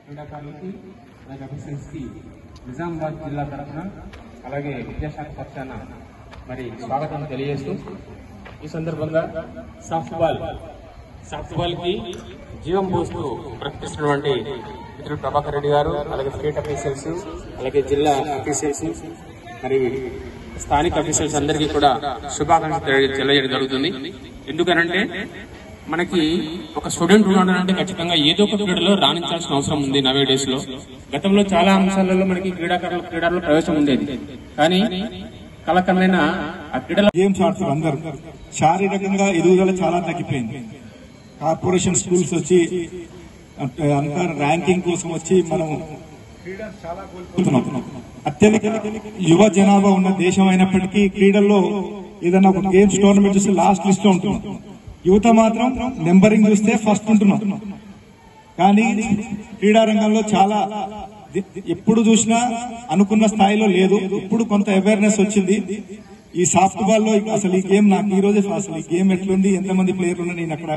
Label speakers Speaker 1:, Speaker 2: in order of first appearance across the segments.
Speaker 1: క్రీడాకారులకి అలాగే అఫీషియల్స్కి నిజామాబాద్ జిల్లా తరఫున అలాగే విద్యాశాఖ పక్షాన మరి స్వాగతం తెలియజేస్తూ ఈ సందర్భంగా సాఫ్ట్ బాల్కి జీవం పోస్తూ ప్రకటిస్తున్నటువంటి మిత్రుడు ప్రభాకర్ రెడ్డి గారు అలాగే స్టేట్ అఫీషియల్స్ అలాగే జిల్లా అఫీషియల్స్ మరి స్థానిక అఫీషియల్స్ అందరికీ కూడా శుభాకాంక్షలు తెలియజేయడం జరుగుతుంది. ఎందుకనంటే మనకి ఒక స్టూడెంట్ ఉన్నాడంటే ఖచ్చితంగా ఏదో ఒక క్రీడలో రాణించాల్సిన అవసరం ఉంది. నవే డేస్ లో గతంలో చాలా అంశాలలో మనకి క్రీడల్లో ప్రవేశం ఉండేది, కానీ కాలక్రమేణా ఆ క్రీడల
Speaker 2: గేమ్స్ ఆడుతారు అందరూ. శారీరకంగా ఎదుగుదల చాలా తగ్గిపోయింది. కార్పొరేషన్ స్కూల్స్ వచ్చి అంతర్ ర్యాంకింగ్ కోసం వచ్చి మనం చాలా కోల్పోతున్నాం. అత్యధిక యువ జనాభా ఉన్న దేశం అయినప్పటికీ క్రీడల్లో ఏదైనా ఒక గేమ్స్ టోర్నమెంట్ చూస్తే లాస్ట్ లిస్ట్ లో ఉంటున్నాం. యువత మాత్రం నెంబరింగ్ చూస్తే ఫస్ట్ ఉంటున్నాం. కానీ క్రీడారంగంలో చాలా ఎప్పుడు చూసినా అనుకున్న స్థాయిలో లేదు. ఇప్పుడు కొంత అవేర్నెస్ వచ్చింది. ఈ సాఫ్ట్ బాల్ లో అసలు ఈ గేమ్ నాకు ఈ రోజే అసలు ఈ గేమ్ ఎట్లుంది, ఎంతమంది ప్లేయర్లు ఉన్నా నేను అక్కడ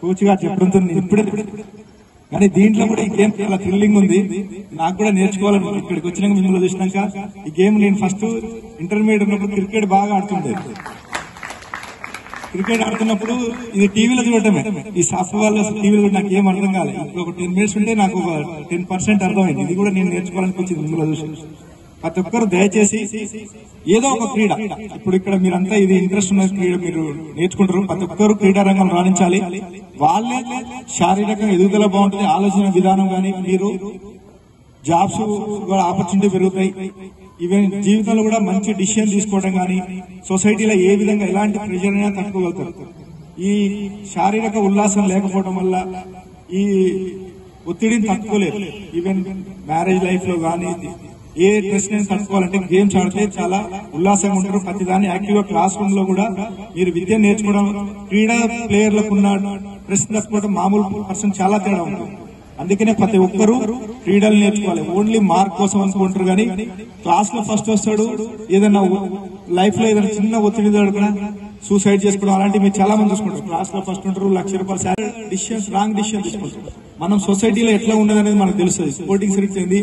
Speaker 2: కోచ్ గా చెప్పడంతో నేను ఇప్పుడే, కానీ దీంట్లో కూడా ఈ గేమ్ చాలా థ్రిల్లింగ్ ఉంది. నాకు కూడా నేర్చుకోవాలని ఇక్కడికి వచ్చినాక మిమ్మల్ని చూసినాక ఈ గేమ్ నేను ఫస్ట్ ఇంటర్మీడియట్ ఉన్నప్పుడు క్రికెట్ బాగా ఆడుతుండే. క్రికెట్ ఆడుతున్నప్పుడు ఇది టీవీలో చూడటమే. ఈ సాఫ్ట్ బాల్ టీవీలో కూడా నాకు ఏం అర్థం కాలేదు. ఇప్పుడు ఒక 10 మినిట్స్ ఉంటే నాకు ఒక 10% అర్థమైంది. ఇది కూడా నేను నేర్చుకోవాలనిపించింది మిమ్మల్ని చూసి. ప్రతి ఒక్కరు దయచేసి ఏదో ఒక క్రీడ, ఇప్పుడు ఇక్కడ మీరంతా ఇది ఇంట్రెస్ట్ ఉన్న క్రీడ మీరు నేర్చుకుంటారు. ప్రతి ఒక్కరు క్రీడా రంగం రాణించాలి. వాళ్ళే శారీరకంగా ఎదుగుదల బాగుంటుంది. ఆలోచన విధానం కానీ మీరు జాబ్స్ కూడా ఆపర్చునిటీ పెరుగుతాయి. ఈవెన్ జీవితంలో కూడా మంచి డిసిషన్ తీసుకోవడం కానీ సొసైటీలో ఏ విధంగా ఎలాంటి ప్రెషర్ అయినా తట్టుకోగలుగుతారు. ఈ శారీరక ఉల్లాసం లేకపోవడం వల్ల ఈ ఒత్తిడిని తట్టుకోలేరు. ఈవెన్ మ్యారేజ్ లైఫ్ లో కానీ ఏ స్ట్రెస్ ని తట్టుకోవాలంటే గేమ్స్ ఆడితే చాలా ఉల్లాసంగా ఉంటారు. ప్రతిదాన్ని యాక్టివ్ గా క్లాస్ రూమ్ లో కూడా మీరు విద్య నేర్చుకోవడం, క్రీడా ప్లేయర్లకు ఉన్న స్ట్రెస్ తట్టుకోవడం మామూలు పర్సన్ చాలా తేడా ఉంటుంది. అందుకనే ప్రతి ఒక్కరూ క్రీడలు నేర్చుకోవాలి. ఓన్లీ మార్క్ కోసం అనుకుంటారు కానీ క్లాస్ లో ఫస్ట్ వస్తాడు, ఏదైనా లైఫ్ లో ఏదైనా చిన్న ఒత్తిడి కూడా సూసైడ్ చేసుకోవడం అలాంటివి మీరు చాలా మంది చూసుకుంటారు. క్లాస్ లో ఫస్ట్ ఉంటారు, ₹1,00,000 డిసిషన్స్ రాంగ్ డిసిషన్ తీసుకుంటారు. మనం సొసైటీలో ఎట్లా ఉండదు అనేది మనకు తెలుస్తుంది. స్పోర్టింగ్ సిరీస్ ఏంది,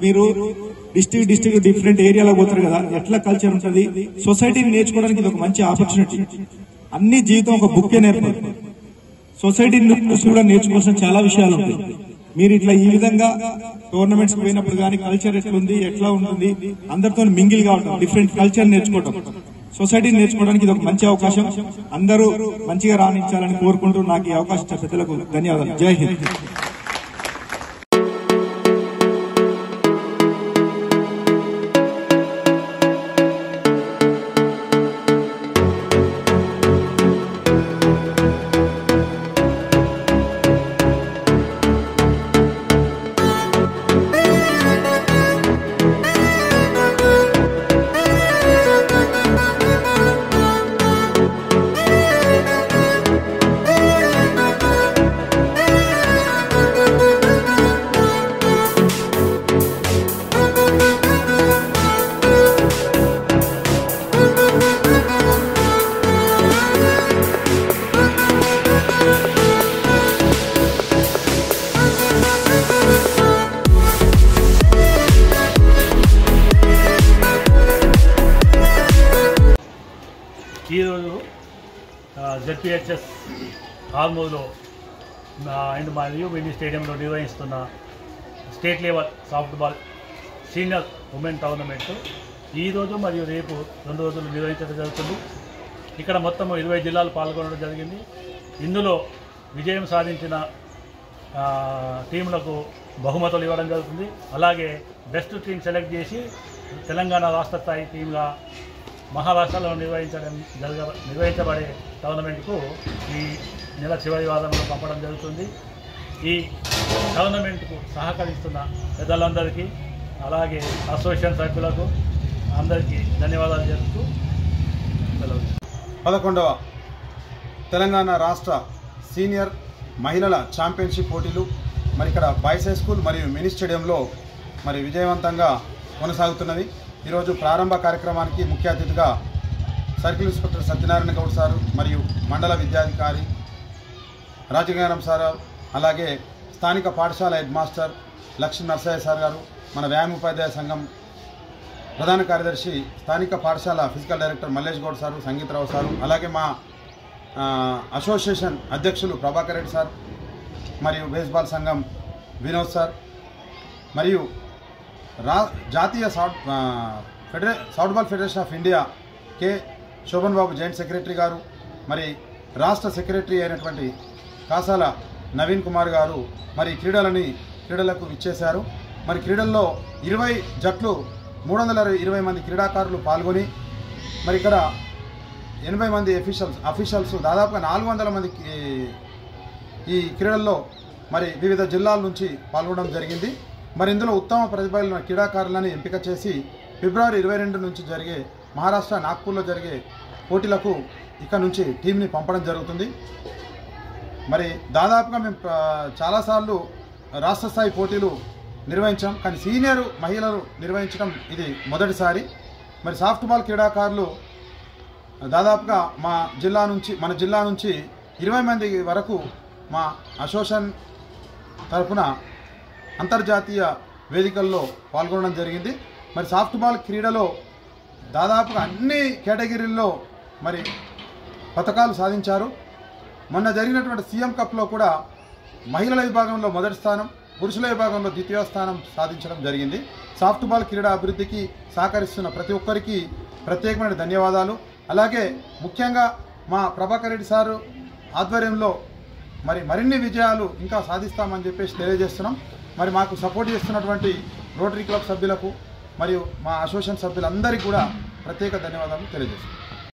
Speaker 2: మీరు డిస్ట్రిక్ట్ డిఫరెంట్ ఏరియాలో పోతారు కదా, ఎట్లా కల్చర్ ఉంటుంది, సొసైటీని నేర్చుకోవడానికి ఇది ఒక మంచి ఆపర్చునిటీ. అన్ని జీవితం ఒక బుక్కే నేర్పదు. సొసైటీ కూడా నేర్చుకోవాల్సిన చాలా విషయాలు ఉంటాయి. మీరు ఇట్లా ఈ విధంగా టోర్నమెంట్స్ పోయినప్పుడు కానీ కల్చర్ ఎట్లుంది, ఎట్లా ఉంటుంది, అందరితో మింగిల్ గా ఉంటాం, డిఫరెంట్ కల్చర్ నేర్చుకోవడం, సొసైటీని నేర్చుకోవడానికి ఇది ఒక మంచి అవకాశం. అందరూ మంచిగా రాణించాలని కోరుకుంటూ నాకు ఈ అవకాశం ఇచ్చిన పెద్దలకు ధన్యవాదాలు. జై హింద్.
Speaker 3: ఈరోజు జెడ్పీహెచ్ఎస్ హాల్మూర్లో అండ్ మరియు మినీ స్టేడియంలో నిర్వహిస్తున్న state level soft ball senior women tournament ఈరోజు మరియు రేపు 2 రోజులు నిర్వహించడం జరుగుతుంది. ఇక్కడ మొత్తం 20 జిల్లాలు పాల్గొనడం జరిగింది. ఇందులో విజయం సాధించిన టీంలకు బహుమతులు ఇవ్వడం జరుగుతుంది. అలాగే బెస్ట్ టీం సెలెక్ట్ చేసి తెలంగాణ రాష్ట్ర స్థాయి టీంగా మహారాష్ట్రలో నిర్వహించబడే టోర్నమెంట్కు ఈ నెల చివరి వారంలో పంపడం జరుగుతుంది. ఈ టోర్నమెంట్కు సహకరిస్తున్న పెద్దలందరికీ అలాగే అసోసియేషన్ సభ్యులకు అందరికీ ధన్యవాదాలు చెప్తూ సెలవు.
Speaker 4: 11వ తెలంగాణ రాష్ట్ర సీనియర్ మహిళల ఛాంపియన్షిప్ పోటీలు మరి ఇక్కడ బాయ్స్ హై స్కూల్ మరియు మినీ స్టేడియంలో మరి విజయవంతంగా కొనసాగుతున్నది. ఈరోజు ప్రారంభ కార్యక్రమానికి ముఖ్య అతిథిగా circle inspector Satyanarayana Goud sir మరియు మండల విద్యాధికారి రాజగారం సార్, అలాగే స్థానిక పాఠశాల head master Lakshmi Narasayya sir గారు, మన వ్యాయామ ఉపాధ్యాయ సంఘం ప్రధాన కార్యదర్శి, స్థానిక పాఠశాల physical director Mallesh Goud sir, Sangeetarao sir, అలాగే మా అసోసియేషన్ అధ్యక్షులు ప్రభాకర్ రెడ్డి సార్, మరియు బేస్బాల్ సంఘం వినోద్ సార్, మరియు జాతీయ softball federation of India K Shobhan Babu joint secretary గారు, మరి రాష్ట్ర సెక్రటరీ అయినటువంటి కాసాల నవీన్ కుమార్ గారు మరి క్రీడలకు ఇచ్చేశారు. మరి క్రీడల్లో 20 జట్లు 320 మంది క్రీడాకారులు పాల్గొని మరి ఇక్కడ 80 మంది అఫీషియల్స్ దాదాపుగా 400 మంది ఈ క్రీడల్లో మరి వివిధ జిల్లాల నుంచి పాల్గొనడం జరిగింది. మరి ఇందులో ఉత్తమ ప్రతిభ క్రీడాకారులను ఎంపిక చేసి ఫిబ్రవరి 22 నుంచి జరిగే మహారాష్ట్ర నాగ్పూర్లో జరిగే పోటీలకు ఇక్కడ నుంచి టీంని పంపడం జరుగుతుంది. మరి దాదాపుగా మేము చాలాసార్లు రాష్ట్ర స్థాయి పోటీలు నిర్వహించాం, కానీ సీనియర్ మహిళలు నిర్వహించడం ఇది మొదటిసారి. మరి సాఫ్ట్బాల్ క్రీడాకారులు దాదాపుగా మన జిల్లా నుంచి 20 మంది వరకు మా అసోసియేషన్ తరఫున అంతర్జాతీయ వేదికల్లో పాల్గొనడం జరిగింది. మరి సాఫ్ట్బాల్ క్రీడలో దాదాపుగా అన్ని కేటగిరీల్లో మరి పతకాలు సాధించారు. మొన్న జరిగినటువంటి సీఎం కప్లో కూడా మహిళల విభాగంలో మొదటి స్థానం, పురుషుల విభాగంలో ద్వితీయ స్థానం సాధించడం జరిగింది. సాఫ్ట్బాల్ క్రీడా అభివృద్ధికి సహకరిస్తున్న ప్రతి ఒక్కరికి ప్రత్యేకమైన ధన్యవాదాలు. అలాగే ముఖ్యంగా మా ప్రభాకర్ రెడ్డి సారు ఆధ్వర్యంలో మరిన్ని విజయాలు ఇంకా సాధిస్తామని చెప్పేసి తెలియజేస్తున్నాం. మరి మాకు సపోర్ట్ చేస్తున్నటువంటి రోటరీ క్లబ్ సభ్యులకు మరియు మా అసోసియేషన్ సభ్యులందరికీ కూడా ప్రత్యేక ధన్యవాదాలు తెలియజేస్తున్నాం.